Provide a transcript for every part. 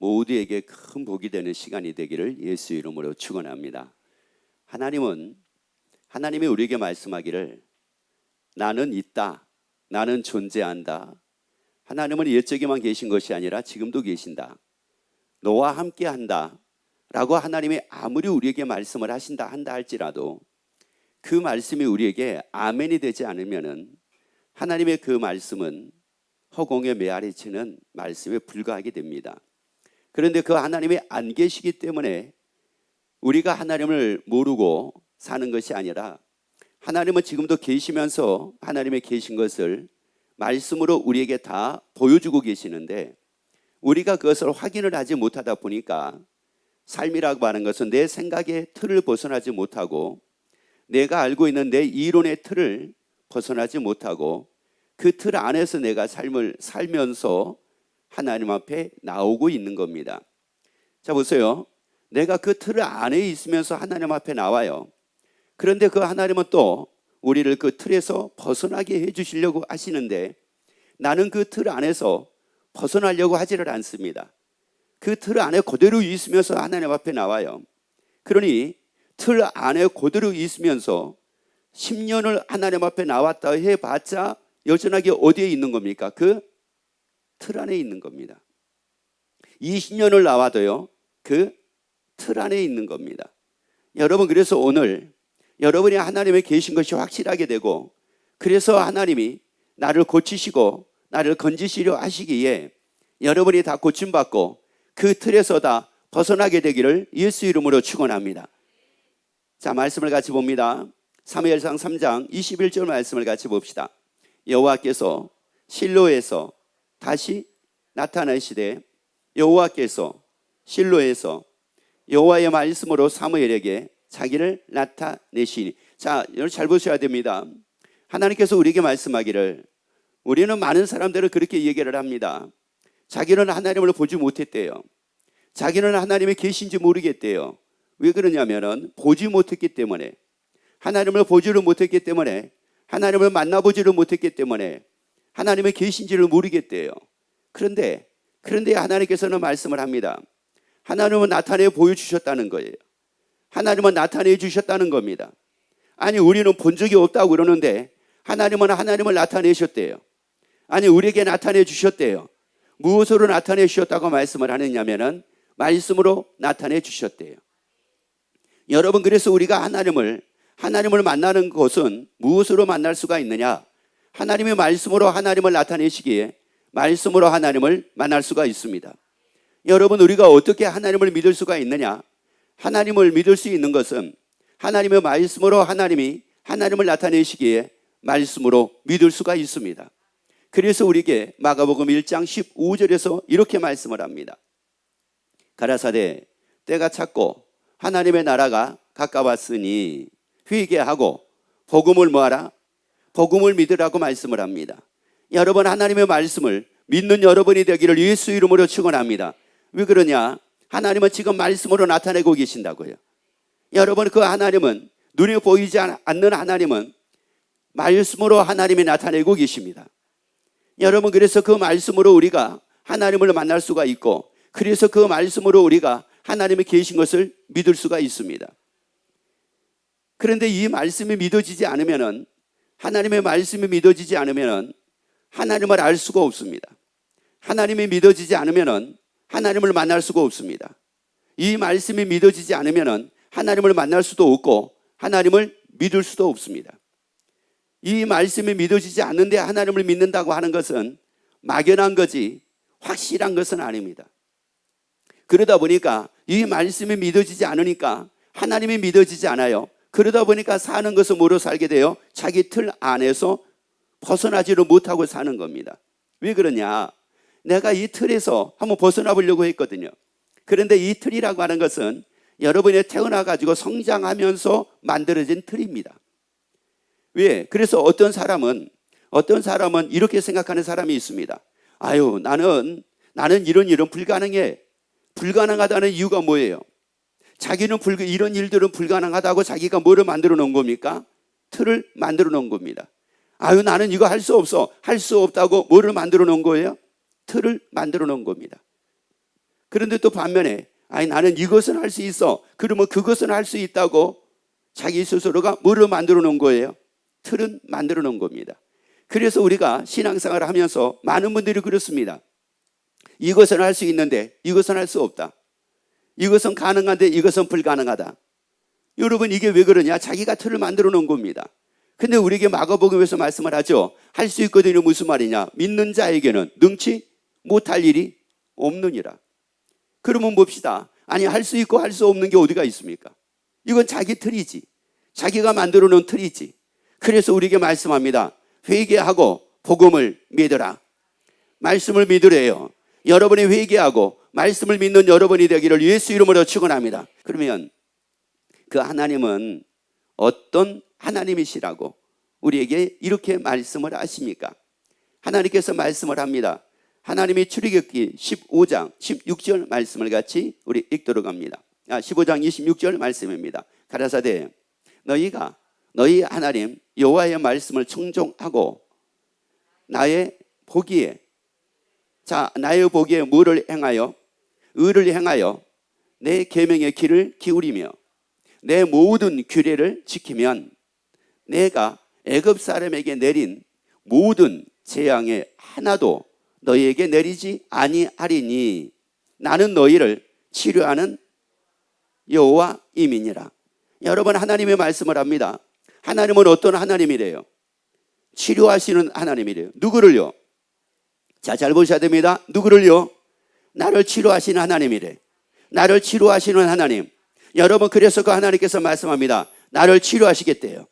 모두에게 큰 복이 되는 시간이 되기를 예수 이름으로 축원합니다. 하나님이 우리에게 말씀하기를 나는 있다, 나는 존재한다. 하나님은 옛적에만 계신 것이 아니라 지금도 계신다. 너와 함께 한다 라고 하나님이 아무리 우리에게 말씀을 한다 할지라도 그 말씀이 우리에게 아멘이 되지 않으면은 하나님의 그 말씀은 허공에 메아리치는 말씀에 불과하게 됩니다. 그런데 그 하나님이 안 계시기 때문에 우리가 하나님을 모르고 사는 것이 아니라 하나님은 지금도 계시면서 하나님의 계신 것을 말씀으로 우리에게 다 보여주고 계시는데 우리가 그것을 확인을 하지 못하다 보니까 삶이라고 하는 것은 내 생각의 틀을 벗어나지 못하고 내가 알고 있는 내 이론의 틀을 벗어나지 못하고 그 틀 안에서 내가 삶을 살면서 하나님 앞에 나오고 있는 겁니다. 자, 보세요. 내가 그 틀 안에 있으면서 하나님 앞에 나와요. 그런데 그 하나님은 또 우리를 그 틀에서 벗어나게 해주시려고 하시는데 나는 그 틀 안에서 벗어나려고 하지를 않습니다. 그 틀 안에 그대로 있으면서 하나님 앞에 나와요. 그러니 틀 안에 그대로 있으면서 10년을 하나님 앞에 나왔다 해봤자 여전하게 어디에 있는 겁니까? 그 틀 안에 있는 겁니다. 20년을 나와도요, 그 틀 안에 있는 겁니다. 여러분, 그래서 오늘 여러분이 하나님의 계신 것이 확실하게 되고 그래서 하나님이 나를 고치시고 나를 건지시려 하시기에 여러분이 다 고침받고 그 틀에서 다 벗어나게 되기를 예수 이름으로 축원합니다. 자, 말씀을 같이 봅니다. 사무엘상 3장 21절 말씀을 같이 봅시다. 여호와께서 실로에서 다시 나타나시되 여호와께서 실로에서 여호와의 말씀으로 사무엘에게 자기를 나타내시니. 자, 여러분 잘 보셔야 됩니다. 하나님께서 우리에게 말씀하기를 우리는 많은 사람들은 그렇게 얘기를 합니다. 자기는 하나님을 보지 못했대요. 자기는 하나님이 계신지 모르겠대요. 왜 그러냐면은 보지 못했기 때문에, 하나님을 보지를 못했기 때문에, 하나님을 만나보지를 못했기 때문에 하나님이 계신지를 모르겠대요. 그런데 하나님께서는 말씀을 합니다. 하나님은 나타내 보여주셨다는 거예요. 하나님은 나타내 주셨다는 겁니다. 아니, 우리는 본 적이 없다고 그러는데 하나님은 하나님을 나타내셨대요. 아니, 우리에게 나타내 주셨대요. 무엇으로 나타내 주셨다고 말씀을 하느냐면은 말씀으로 나타내 주셨대요. 여러분, 그래서 우리가 하나님을 만나는 것은 무엇으로 만날 수가 있느냐? 하나님의 말씀으로 하나님을 나타내시기에 말씀으로 하나님을 만날 수가 있습니다. 여러분, 우리가 어떻게 하나님을 믿을 수가 있느냐? 하나님을 믿을 수 있는 것은 하나님의 말씀으로 하나님이 하나님을 나타내시기에 말씀으로 믿을 수가 있습니다. 그래서 우리에게 마가복음 1장 15절에서 이렇게 말씀을 합니다. 가라사대 때가 찼고 하나님의 나라가 가까웠으니 회개하고 복음을 뭐하라? 복음을 믿으라고 말씀을 합니다. 여러분, 하나님의 말씀을 믿는 여러분이 되기를 예수 이름으로 축원합니다. 왜 그러냐? 하나님은 지금 말씀으로 나타내고 계신다고요. 여러분, 그 하나님은, 눈에 보이지 않는 하나님은 말씀으로 하나님이 나타내고 계십니다. 여러분, 그래서 그 말씀으로 우리가 하나님을 만날 수가 있고, 그래서 그 말씀으로 우리가 하나님이 계신 것을 믿을 수가 있습니다. 그런데 이 말씀이 믿어지지 않으면은, 하나님의 말씀이 믿어지지 않으면은 하나님을 알 수가 없습니다. 하나님이 믿어지지 않으면은 하나님을 만날 수가 없습니다. 이 말씀이 믿어지지 않으면은 하나님을 만날 수도 없고 하나님을 믿을 수도 없습니다. 이 말씀이 믿어지지 않는데 하나님을 믿는다고 하는 것은 막연한 거지 확실한 것은 아닙니다. 그러다 보니까 이 말씀이 믿어지지 않으니까 하나님이 믿어지지 않아요. 그러다 보니까 사는 것은 뭐로 살게 돼요? 자기 틀 안에서 벗어나지를 못하고 사는 겁니다. 왜 그러냐? 내가 이 틀에서 한번 벗어나 보려고 했거든요. 그런데 이 틀이라고 하는 것은 여러분이 태어나가지고 성장하면서 만들어진 틀입니다. 왜? 그래서 어떤 사람은 이렇게 생각하는 사람이 있습니다. 아유, 나는 이런 일은 불가능해. 불가능하다는 이유가 뭐예요? 자기는 이런 일들은 불가능하다고 자기가 뭐를 만들어 놓은 겁니까? 틀을 만들어 놓은 겁니다. 아유, 나는 이거 할 수 없어. 할 수 없다고 뭐를 만들어 놓은 거예요? 틀을 만들어 놓은 겁니다. 그런데 또 반면에 아니 나는 이것은 할 수 있어. 그러면 그것은 할 수 있다고 자기 스스로가 뭐를 만들어 놓은 거예요? 틀은 만들어 놓은 겁니다. 그래서 우리가 신앙생활을 하면서 많은 분들이 그렇습니다. 이것은 할 수 있는데 이것은 할 수 없다. 이것은 가능한데 이것은 불가능하다. 여러분 이게 왜 그러냐? 자기가 틀을 만들어 놓은 겁니다. 근데 우리에게 마가복음에서 말씀을 하죠. 할 수 있거든요. 무슨 말이냐? 믿는 자에게는 능치 못할 일이 없느니라. 그러면 봅시다. 아니 할 수 있고 할 수 없는 게 어디가 있습니까? 이건 자기 틀이지. 자기가 만들어 놓은 틀이지. 그래서 우리에게 말씀합니다. 회개하고 복음을 믿으라. 말씀을 믿으래요. 여러분이 회개하고 말씀을 믿는 여러분이 되기를 예수 이름으로 축원합니다. 그러면 그 하나님은 어떤 하나님이시라고 우리에게 이렇게 말씀을 하십니까? 하나님께서 말씀을 합니다. 하나님이 출애굽기 15장 16절 말씀을 같이 우리 읽도록 합니다. 15장 26절 말씀입니다. 가라사대 너희가 너희 하나님 여호와의 말씀을 청종하고 나의 보기에 뭐를 행하여 의를 행하여 내 계명의 귀를 기울이며 내 모든 규례를 지키면 내가 애굽 사람에게 내린 모든 재앙의 하나도 너희에게 내리지 아니하리니 나는 너희를 치료하는 여호와임이니라. 여러분 하나님의 말씀을 합니다. 하나님은 어떤 하나님이래요? 치료하시는 하나님이래요. 누구를요? 자, 잘 보셔야 됩니다. 누구를요? 나를 치료하시는 하나님이래. 나를 치료하시는 하나님. 여러분 그래서 그 하나님께서 말씀합니다. 나를 치료하시겠대요.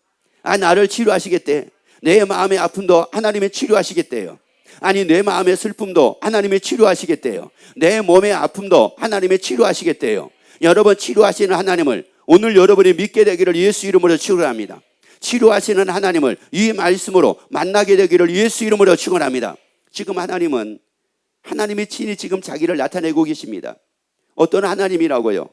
나를 치료하시겠대. 내 마음의 아픔도 하나님이 치료하시겠대요. 아니 내 마음의 슬픔도 하나님이 치료하시겠대요. 내 몸의 아픔도 하나님이 치료하시겠대요. 여러분 치료하시는 하나님을 오늘 여러분이 믿게 되기를 예수 이름으로 축원합니다. 치료하시는 하나님을 이 말씀으로 만나게 되기를 예수 이름으로 축원합니다. 지금 하나님은 하나님이 친히 지금 자기를 나타내고 계십니다. 어떤 하나님이라고요?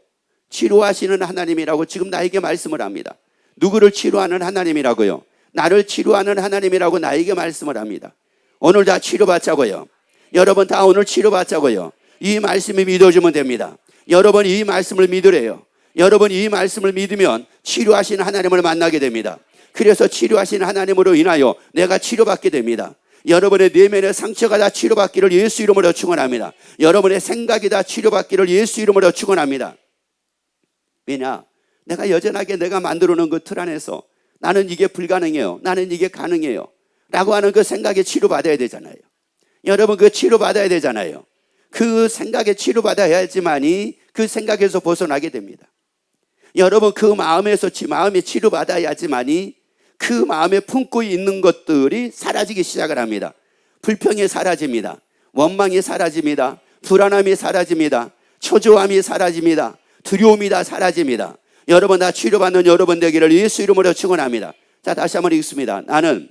치료하시는 하나님이라고 지금 나에게 말씀을 합니다. 누구를 치료하는 하나님이라고요? 나를 치료하는 하나님이라고 나에게 말씀을 합니다. 오늘 다 치료받자고요. 여러분 다 오늘 치료받자고요. 이 말씀이 믿어주면 됩니다. 여러분 이 말씀을 믿으래요. 여러분 이 말씀을 믿으면 치료하시는 하나님을 만나게 됩니다. 그래서 치료하시는 하나님으로 인하여 내가 치료받게 됩니다. 여러분의 내면의 상처가 다 치료받기를 예수 이름으로 축원합니다. 여러분의 생각이 다 치료받기를 예수 이름으로 축원합니다. 왜냐? 내가 여전하게 내가 만들어 놓은 그 틀 안에서 나는 이게 불가능해요. 나는 이게 가능해요. 라고 하는 그 생각에 치료받아야 되잖아요. 여러분 그 치료받아야 되잖아요. 그 생각에 치료받아야지만이 그 생각에서 벗어나게 됩니다. 여러분 그 마음에서 마음이 치료받아야지만이 그 마음에 품고 있는 것들이 사라지기 시작을 합니다. 불평이 사라집니다. 원망이 사라집니다. 불안함이 사라집니다. 초조함이 사라집니다. 두려움이 다 사라집니다. 여러분 다 치료받는 여러분 되기를 예수 이름으로 축원합니다. 자, 다시 한번 읽습니다. 나는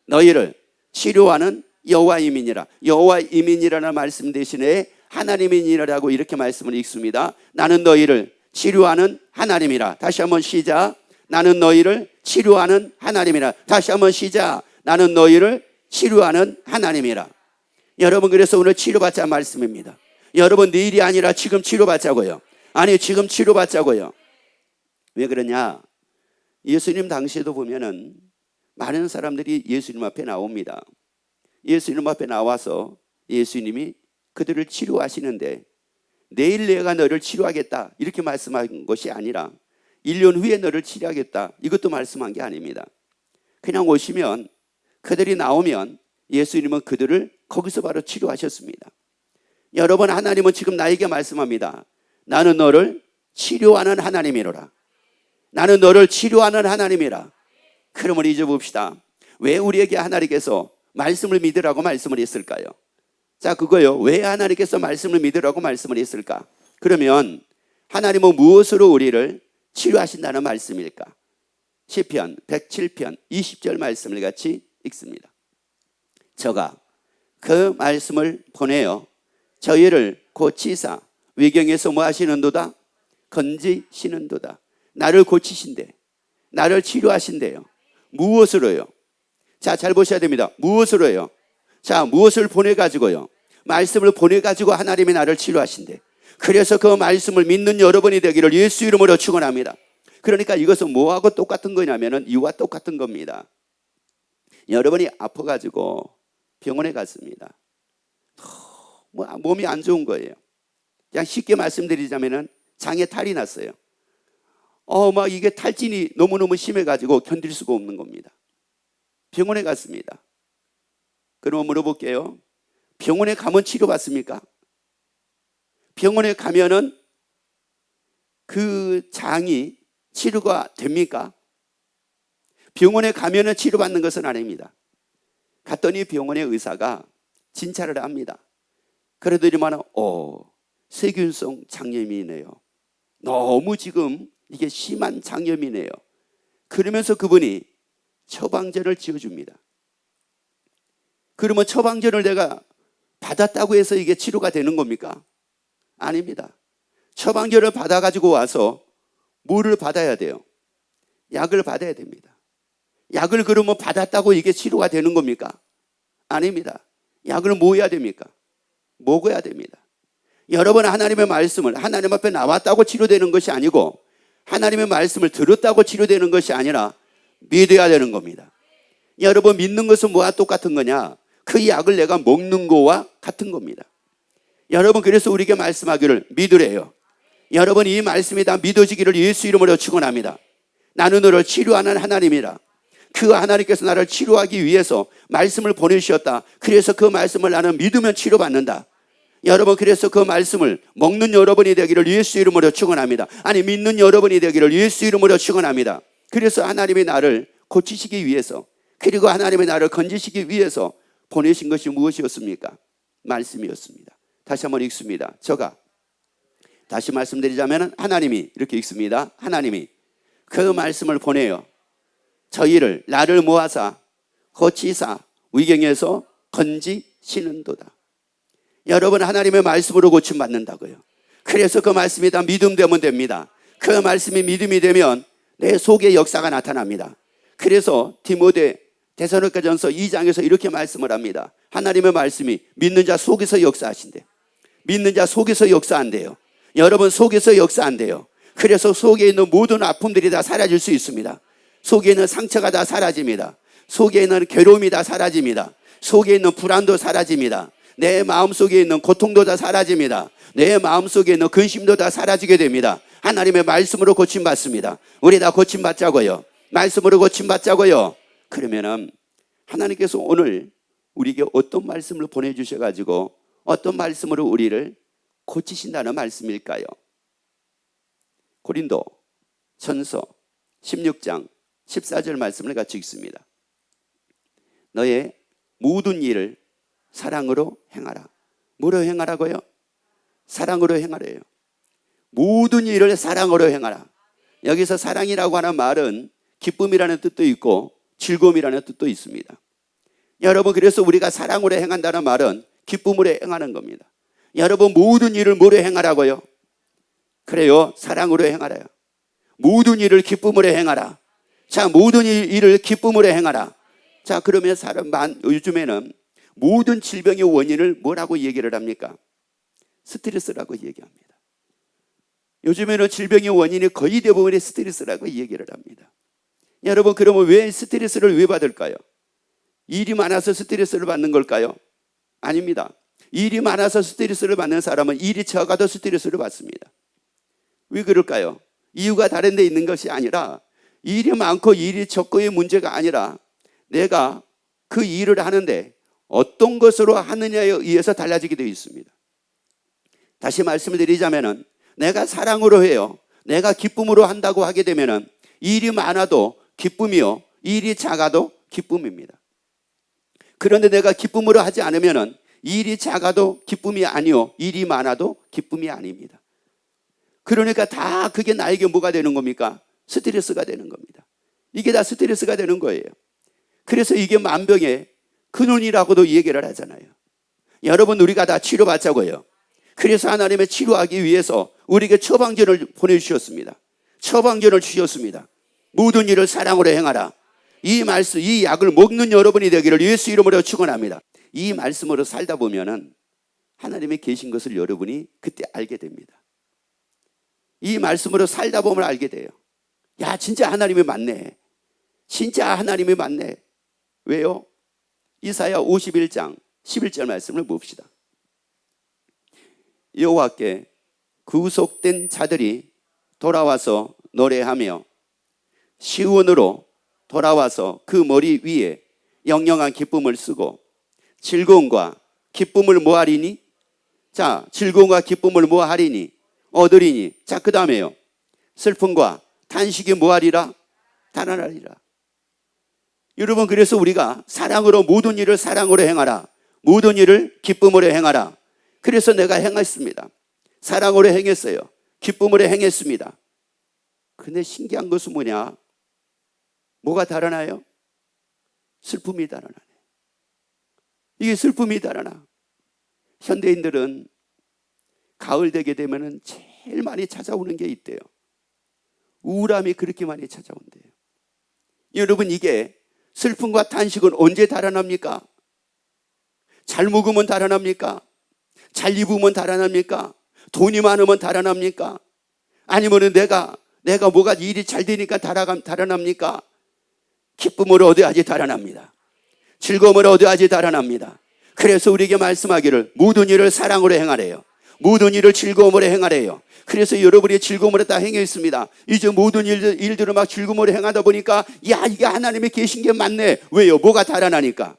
너희를 치료하는 여호와임이니라. 여호와임이니라는 말씀 대신에 하나님이니라고 이렇게 말씀을 읽습니다. 나는 너희를 치료하는 하나님이라. 다시 한번 시작. 나는 너희를 치료하는 하나님이라. 다시 한번 시작. 나는 너희를 치료하는 하나님이라. 여러분 그래서 오늘 치료받자 말씀입니다. 여러분 내일이 아니라 지금 치료받자고요. 아니 지금 치료받자고요. 왜 그러냐? 예수님 당시에도 보면은 많은 사람들이 예수님 앞에 나옵니다. 예수님 앞에 나와서 예수님이 그들을 치료하시는데 내일 내가 너를 치료하겠다 이렇게 말씀한 것이 아니라 1년 후에 너를 치료하겠다 이것도 말씀한 게 아닙니다. 그냥 오시면 그들이 나오면 예수님은 그들을 거기서 바로 치료하셨습니다. 여러분 하나님은 지금 나에게 말씀합니다. 나는 너를 치료하는 하나님이로라. 나는 너를 치료하는 하나님이라. 그러면 이제 봅시다. 왜 우리에게 하나님께서 말씀을 믿으라고 말씀을 했을까요? 자, 그거요. 왜 하나님께서 말씀을 믿으라고 말씀을 했을까? 그러면 하나님은 무엇으로 우리를 치료하신다는 말씀일까? 시편 107편 20절 말씀을 같이 읽습니다. 저가 그 말씀을 보내어 저희를 고치사 위경에서 뭐 하시는도다? 건지시는도다. 나를 고치신대. 나를 치료하신대요. 무엇으로요? 자, 잘 보셔야 됩니다. 무엇으로요? 자, 무엇을 보내가지고요? 말씀을 보내가지고 하나님이 나를 치료하신대. 그래서 그 말씀을 믿는 여러분이 되기를 예수 이름으로 축원합니다. 그러니까 이것은 뭐하고 똑같은 거냐면은 이와 똑같은 겁니다. 여러분이 아파가지고 병원에 갔습니다. 몸이 안 좋은 거예요. 그냥 쉽게 말씀드리자면은 장에 탈이 났어요. 막 이게 탈진이 너무너무 심해가지고 견딜 수가 없는 겁니다. 병원에 갔습니다. 그러면 물어볼게요. 병원에 가면 치료받습니까? 병원에 가면은 그 장이 치료가 됩니까? 병원에 가면은 치료받는 것은 아닙니다. 갔더니 병원의 의사가 진찰을 합니다. 그러더니만 세균성 장염이네요. 너무 지금 이게 심한 장염이네요. 그러면서 그분이 처방전을 지어줍니다. 그러면 처방전을 내가 받았다고 해서 이게 치료가 되는 겁니까? 아닙니다. 처방전을 받아가지고 와서 뭐를 받아야 돼요? 약을 받아야 됩니다. 약을 그러면 받았다고 이게 치료가 되는 겁니까? 아닙니다. 약을 뭐 해야 됩니까? 먹어야 됩니다. 여러분, 하나님의 말씀을 하나님 앞에 나왔다고 치료되는 것이 아니고 하나님의 말씀을 들었다고 치료되는 것이 아니라 믿어야 되는 겁니다. 여러분, 믿는 것은 뭐와 똑같은 거냐? 그 약을 내가 먹는 거와 같은 겁니다. 여러분, 그래서 우리에게 말씀하기를 믿으래요. 여러분, 이 말씀이 다 믿어지기를 예수 이름으로 축원합니다. 나는 너를 치료하는 하나님이라. 그 하나님께서 나를 치료하기 위해서 말씀을 보내주셨다. 그래서 그 말씀을 나는 믿으면 치료받는다. 여러분, 그래서 그 말씀을 먹는 여러분이 되기를 예수 이름으로 축원합니다. 아니, 믿는 여러분이 되기를 예수 이름으로 축원합니다. 그래서 하나님이 나를 고치시기 위해서, 그리고 하나님이 나를 건지시기 위해서 보내신 것이 무엇이었습니까? 말씀이었습니다. 다시 한번 읽습니다. 저가 다시 말씀드리자면 하나님이 이렇게 읽습니다. 하나님이 그 말씀을 보내요 저희를 나를 모아사 고치사 위경에서 건지시는도다. 여러분, 하나님의 말씀으로 고침받는다고요. 그래서 그 말씀이 다 믿음 되면 됩니다. 그 말씀이 믿음이 되면 내 속에 역사가 나타납니다. 그래서 디모데 데살로니가전서 2장에서 이렇게 말씀을 합니다. 하나님의 말씀이 믿는 자 속에서 역사하신대. 믿는 자 속에서 역사한대요. 여러분, 속에서 역사한대요. 그래서 속에 있는 모든 아픔들이 다 사라질 수 있습니다. 속에 있는 상처가 다 사라집니다. 속에 있는 괴로움이 다 사라집니다. 속에 있는 불안도 사라집니다. 내 마음속에 있는 고통도 다 사라집니다. 내 마음속에 있는 근심도 다 사라지게 됩니다. 하나님의 말씀으로 고침받습니다. 우리 다 고침받자고요. 말씀으로 고침받자고요. 그러면은 하나님께서 오늘 우리에게 어떤 말씀을 보내주셔가지고 어떤 말씀으로 우리를 고치신다는 말씀일까요? 고린도 전서 16장 14절 말씀을 같이 읽습니다. 너의 모든 일을 사랑으로 행하라. 뭐로 행하라고요? 사랑으로 행하래요. 모든 일을 사랑으로 행하라. 여기서 사랑이라고 하는 말은 기쁨이라는 뜻도 있고 즐거움이라는 뜻도 있습니다. 여러분, 그래서 우리가 사랑으로 행한다는 말은 기쁨으로 행하는 겁니다. 여러분, 모든 일을 뭐로 행하라고요? 그래요, 사랑으로 행하라요. 모든 일을 기쁨으로 행하라. 자, 모든 일을 기쁨으로 행하라. 자, 그러면 요즘에는 모든 질병의 원인을 뭐라고 얘기를 합니까? 스트레스라고 얘기합니다. 요즘에는 질병의 원인이 거의 대부분이 스트레스라고 얘기를 합니다. 여러분, 그러면 왜 스트레스를 왜 받을까요? 일이 많아서 스트레스를 받는 걸까요? 아닙니다. 일이 많아서 스트레스를 받는 사람은 일이 적어도 스트레스를 받습니다. 왜 그럴까요? 이유가 다른 데 있는 것이 아니라 일이 많고 일이 적고의 문제가 아니라 내가 그 일을 하는데 어떤 것으로 하느냐에 의해서 달라지게 되어 있습니다. 다시 말씀을 드리자면은 내가 사랑으로 해요. 내가 기쁨으로 한다고 하게 되면은 일이 많아도 기쁨이요, 일이 작아도 기쁨입니다. 그런데 내가 기쁨으로 하지 않으면은 일이 작아도 기쁨이 아니요, 일이 많아도 기쁨이 아닙니다. 그러니까 다 그게 나에게 뭐가 되는 겁니까? 스트레스가 되는 겁니다. 이게 다 스트레스가 되는 거예요. 그래서 이게 만병의 근원이라고도 얘기를 하잖아요. 여러분, 우리가 다 치료받자고요. 그래서 하나님의 치료하기 위해서 우리에게 처방전을 보내주셨습니다. 처방전을 주셨습니다. 모든 일을 사랑으로 행하라. 이 말씀, 이 약을 먹는 여러분이 되기를 예수 이름으로 축원합니다. 이 말씀으로 살다 보면은 하나님이 계신 것을 여러분이 그때 알게 됩니다. 이 말씀으로 살다 보면 알게 돼요. 야, 진짜 하나님이 맞네. 진짜 하나님이 맞네. 왜요? 이사야 51장 11절 말씀을 봅시다. 여호와께 구속된 자들이 돌아와서 노래하며 시온으로 돌아와서 그 머리 위에 영영한 기쁨을 쓰고 즐거움과 기쁨을 뭐하리니? 자, 즐거움과 기쁨을 뭐하리니? 얻으리니. 자, 그 다음에요. 슬픔과 탄식이 뭐하리라? 달아나리라. 여러분, 그래서 우리가 사랑으로 모든 일을 사랑으로 행하라. 모든 일을 기쁨으로 행하라. 그래서 내가 행했습니다. 사랑으로 행했어요. 기쁨으로 행했습니다. 근데 신기한 것은 뭐냐? 뭐가 달아나요? 슬픔이 달아나네. 이게 슬픔이 달아나. 현대인들은 가을 되게 되면 제일 많이 찾아오는 게 있대요. 우울함이 그렇게 많이 찾아온대요. 여러분, 이게 슬픔과 탄식은 언제 달아납니까? 잘 먹으면 달아납니까? 잘 입으면 달아납니까? 돈이 많으면 달아납니까? 아니면 내가 뭐가 일이 잘 되니까 달아납니까? 기쁨을 얻어야지 달아납니다. 즐거움을 얻어야지 달아납니다. 그래서 우리에게 말씀하기를 모든 일을 사랑으로 행하래요. 모든 일을 즐거움으로 행하래요. 그래서 여러분이 즐거움으로 다 행했습니다. 이제 모든 일들을 막 즐거움으로 행하다 보니까 야, 이게 하나님이 계신 게 맞네. 왜요? 뭐가 달아나니까?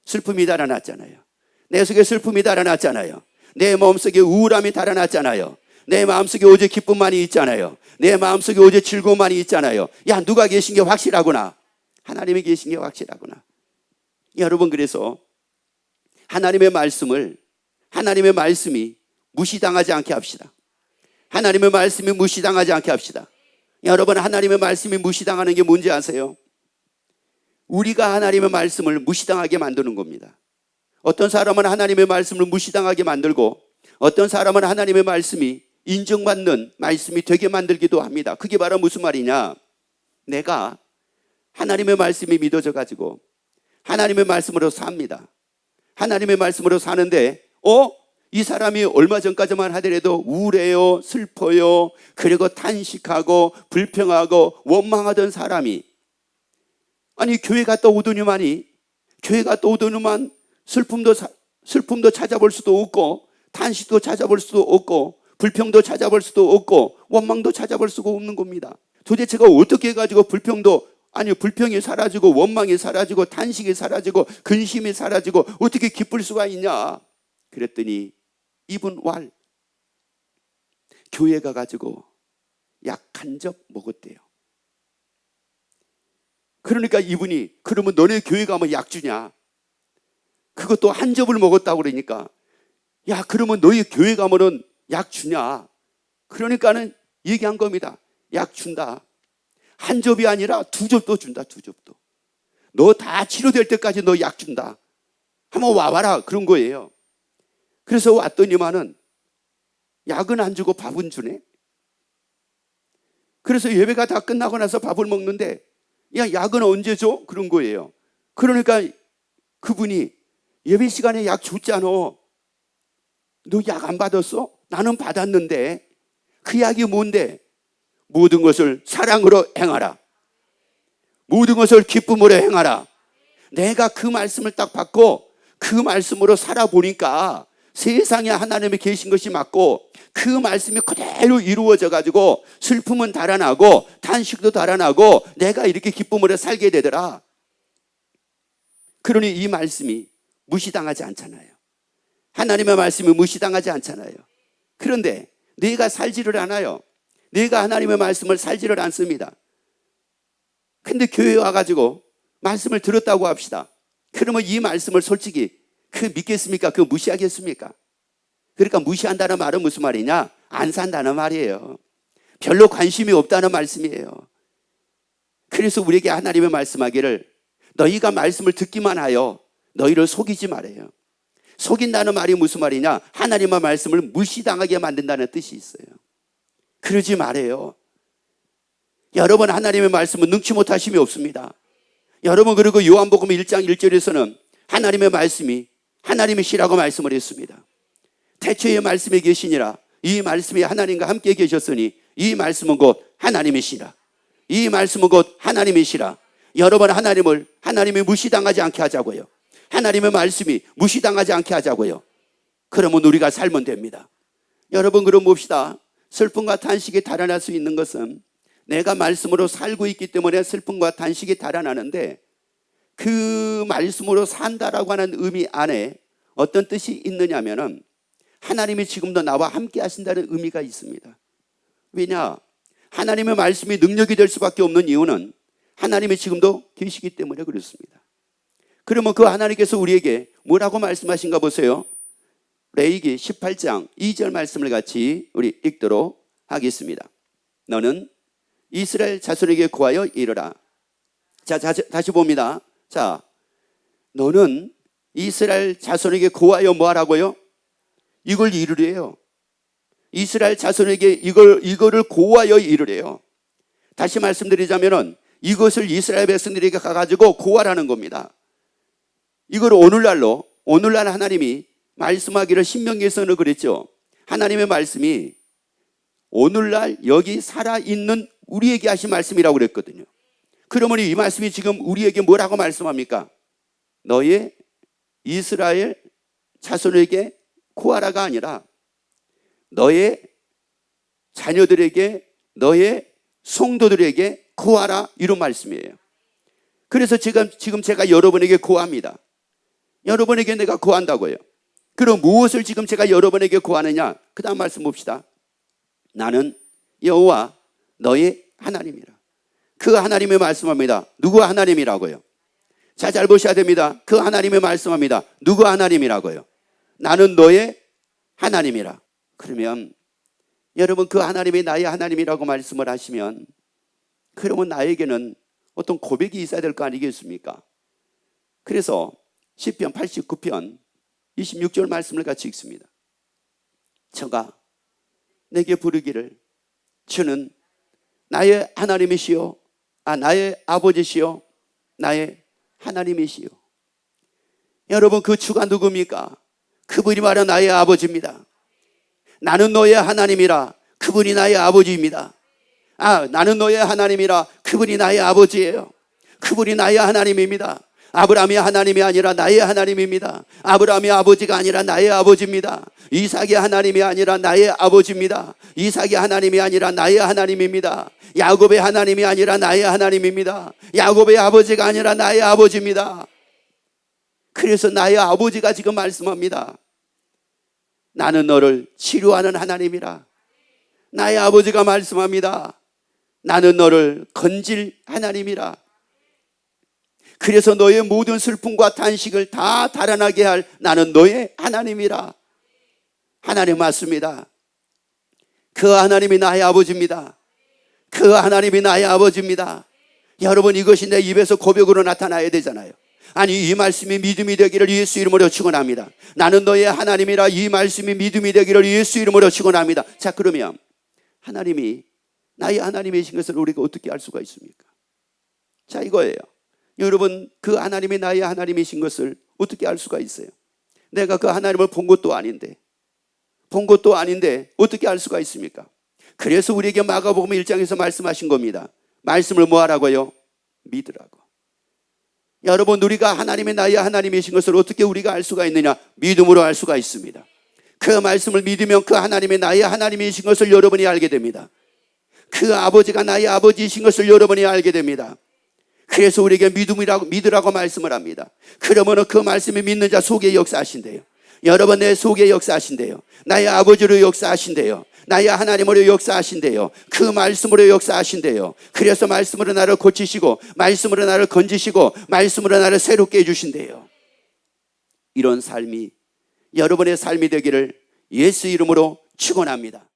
슬픔이 달아났잖아요. 내 속에 슬픔이 달아났잖아요. 내 마음속에 우울함이 달아났잖아요. 내 마음속에 오직 기쁨만이 있잖아요. 내 마음속에 오직 즐거움만이 있잖아요. 야, 누가 계신 게 확실하구나. 하나님이 계신 게 확실하구나. 여러분, 그래서 하나님의 말씀이 무시당하지 않게 합시다. 하나님의 말씀이 무시당하지 않게 합시다. 여러분, 하나님의 말씀이 무시당하는 게 뭔지 아세요? 우리가 하나님의 말씀을 무시당하게 만드는 겁니다. 어떤 사람은 하나님의 말씀을 무시당하게 만들고 어떤 사람은 하나님의 말씀이 인정받는 말씀이 되게 만들기도 합니다. 그게 바로 무슨 말이냐? 내가 하나님의 말씀이 믿어져 가지고 하나님의 말씀으로 삽니다. 하나님의 말씀으로 사는데 이 사람이 얼마 전까지만 하더라도 우울해요, 슬퍼요, 그리고 탄식하고 불평하고 원망하던 사람이 아니 교회 갔다 오더니만 슬픔도 찾아볼 수도 없고 탄식도 찾아볼 수도 없고 불평도 찾아볼 수도 없고 원망도 찾아볼 수가 없는 겁니다. 도대체가 어떻게 해가지고 불평이 사라지고 원망이 사라지고 탄식이 사라지고 근심이 사라지고 어떻게 기쁠 수가 있냐? 그랬더니 이분 교회 가가지고 약 한 접 먹었대요. 그러니까 이분이 그러면 너네 교회 가면 약 주냐? 그것도 한 접을 먹었다고 그러니까 야, 그러면 너희 교회 가면은 약 주냐? 그러니까는 얘기한 겁니다. 약 준다. 한 접이 아니라 두 접도 준다. 두 접도. 너 다 치료될 때까지 너 약 준다. 한번 와봐라. 그런 거예요. 그래서 왔더니만은 약은 안 주고 밥은 주네. 그래서 예배가 다 끝나고 나서 밥을 먹는데 야, 약은 언제 줘? 그런 거예요. 그러니까 그분이 예배 시간에 약 줬잖아. 너 약 안 받았어? 나는 받았는데. 그 약이 뭔데? 모든 것을 사랑으로 행하라. 모든 것을 기쁨으로 행하라. 내가 그 말씀을 딱 받고 그 말씀으로 살아보니까 세상에 하나님이 계신 것이 맞고 그 말씀이 그대로 이루어져 가지고 슬픔은 달아나고 탄식도 달아나고 내가 이렇게 기쁨으로 살게 되더라. 그러니 이 말씀이 무시당하지 않잖아요. 하나님의 말씀이 무시당하지 않잖아요. 그런데 내가 살지를 않아요. 내가 하나님의 말씀을 살지를 않습니다. 근데 교회에 와가지고 말씀을 들었다고 합시다. 그러면 이 말씀을 솔직히 믿겠습니까? 그거 무시하겠습니까? 그러니까 무시한다는 말은 무슨 말이냐? 안 산다는 말이에요. 별로 관심이 없다는 말씀이에요. 그래서 우리에게 하나님의 말씀하기를 너희가 말씀을 듣기만 하여 너희를 속이지 말아요. 속인다는 말이 무슨 말이냐? 하나님의 말씀을 무시당하게 만든다는 뜻이 있어요. 그러지 말아요. 여러분, 하나님의 말씀은 능치 못하심이 없습니다. 여러분, 그리고 요한복음 1장 1절에서는 하나님의 말씀이 하나님이시라고 말씀을 했습니다. 태초에 말씀이 계시니라. 이 말씀이 하나님과 함께 계셨으니 이 말씀은 곧 하나님이시라. 이 말씀은 곧 하나님이시라. 여러분, 하나님이 무시당하지 않게 하자고요. 하나님의 말씀이 무시당하지 않게 하자고요. 그러면 우리가 살면 됩니다. 여러분, 그럼 봅시다. 슬픔과 탄식이 달아날 수 있는 것은 내가 말씀으로 살고 있기 때문에 슬픔과 탄식이 달아나는데, 그 말씀으로 산다라고 하는 의미 안에 어떤 뜻이 있느냐면은 하나님이 지금도 나와 함께 하신다는 의미가 있습니다. 왜냐? 하나님의 말씀이 능력이 될 수밖에 없는 이유는 하나님이 지금도 계시기 때문에 그렇습니다. 그러면 그 하나님께서 우리에게 뭐라고 말씀하신가 보세요. 레위기 18장 2절 말씀을 같이 우리 읽도록 하겠습니다. 너는 이스라엘 자손에게 구하여 이르라. 자, 다시 봅니다. 자, 너는 이스라엘 자손에게 구하여 뭐 하라고요? 이걸 이르래요. 이스라엘 자손에게 이거를 고하여 이르래요. 다시 말씀드리자면은 이것을 이스라엘 백성들에게 가가지고 고하라는 겁니다. 이걸 오늘날 하나님이 말씀하기를 신명기에서는 그랬죠. 하나님의 말씀이 오늘날 여기 살아있는 우리에게 하신 말씀이라고 그랬거든요. 그러면 이 말씀이 지금 우리에게 뭐라고 말씀합니까? 너의 이스라엘 자손에게 구하라가 아니라 너의 자녀들에게, 너의 성도들에게 구하라, 이런 말씀이에요. 그래서 지금 제가 여러분에게 구합니다. 여러분에게 내가 구한다고요. 그럼 무엇을 지금 제가 여러분에게 구하느냐? 그 다음 말씀 봅시다. 나는 여호와 너의 하나님이라. 그 하나님의 말씀합니다. 누구 하나님이라고요? 자, 잘 보셔야 됩니다. 그 하나님의 말씀합니다. 누구 하나님이라고요? 나는 너의 하나님이라. 그러면 여러분, 그 하나님이 나의 하나님이라고 말씀을 하시면 그러면 나에게는 어떤 고백이 있어야 될 거 아니겠습니까? 그래서 시편 89편 26절 말씀을 같이 읽습니다. 저가 내게 부르기를 주는 나의 하나님이시요, 나의 아버지시요, 나의 하나님이시요. 여러분, 그 주가 누굽니까? 그분이 바로 나의 아버지입니다. 나는 너의 하나님이라. 그분이 나의 아버지입니다. 나는 너의 하나님이라. 그분이 나의 아버지예요. 그분이 나의 하나님입니다. 아브라함의 하나님이 아니라 나의 하나님입니다. 아브라함의 아버지가 아니라 나의 아버지입니다. 이삭의 하나님이 아니라 나의 아버지입니다. 이삭의 하나님이 아니라 나의 하나님입니다. 야곱의 하나님이 아니라 나의 하나님입니다. 야곱의 아버지가 아니라 나의 아버지입니다. 그래서 나의 아버지가 지금 말씀합니다. 나는 너를 치료하는 하나님이라. 나의 아버지가 말씀합니다. 나는 너를 건질 하나님이라. 그래서 너의 모든 슬픔과 탄식을 다 달아나게 할 나는 너의 하나님이라. 하나님 맞습니다. 그 하나님이 나의 아버지입니다. 그 하나님이 나의 아버지입니다. 여러분, 이것이 내 입에서 고백으로 나타나야 되잖아요. 아니, 이 말씀이 믿음이 되기를 예수 이름으로 축원합니다. 나는 너의 하나님이라. 이 말씀이 믿음이 되기를 예수 이름으로 축원합니다. 자, 그러면 하나님이 나의 하나님이신 것을 우리가 어떻게 알 수가 있습니까? 자, 이거예요. 여러분, 그 하나님이 나의 하나님이신 것을 어떻게 알 수가 있어요? 내가 그 하나님을 본 것도 아닌데 어떻게 알 수가 있습니까? 그래서 우리에게 마가복음 1장에서 말씀하신 겁니다. 말씀을 뭐 하라고요? 믿으라고. 여러분, 우리가 하나님이 나의 하나님이신 것을 어떻게 우리가 알 수가 있느냐? 믿음으로 알 수가 있습니다. 그 말씀을 믿으면 그 하나님이 나의 하나님이신 것을 여러분이 알게 됩니다. 그 아버지가 나의 아버지이신 것을 여러분이 알게 됩니다. 그래서 우리에게 믿으라고 말씀을 합니다. 그러면 그 말씀이 믿는 자 속에 역사하신대요. 여러분, 내 속에 역사하신대요. 나의 아버지로 역사하신대요. 나의 하나님으로 역사하신대요. 그 말씀으로 역사하신대요. 그래서 말씀으로 나를 고치시고, 말씀으로 나를 건지시고, 말씀으로 나를 새롭게 해주신대요. 이런 삶이 여러분의 삶이 되기를 예수 이름으로 축원합니다.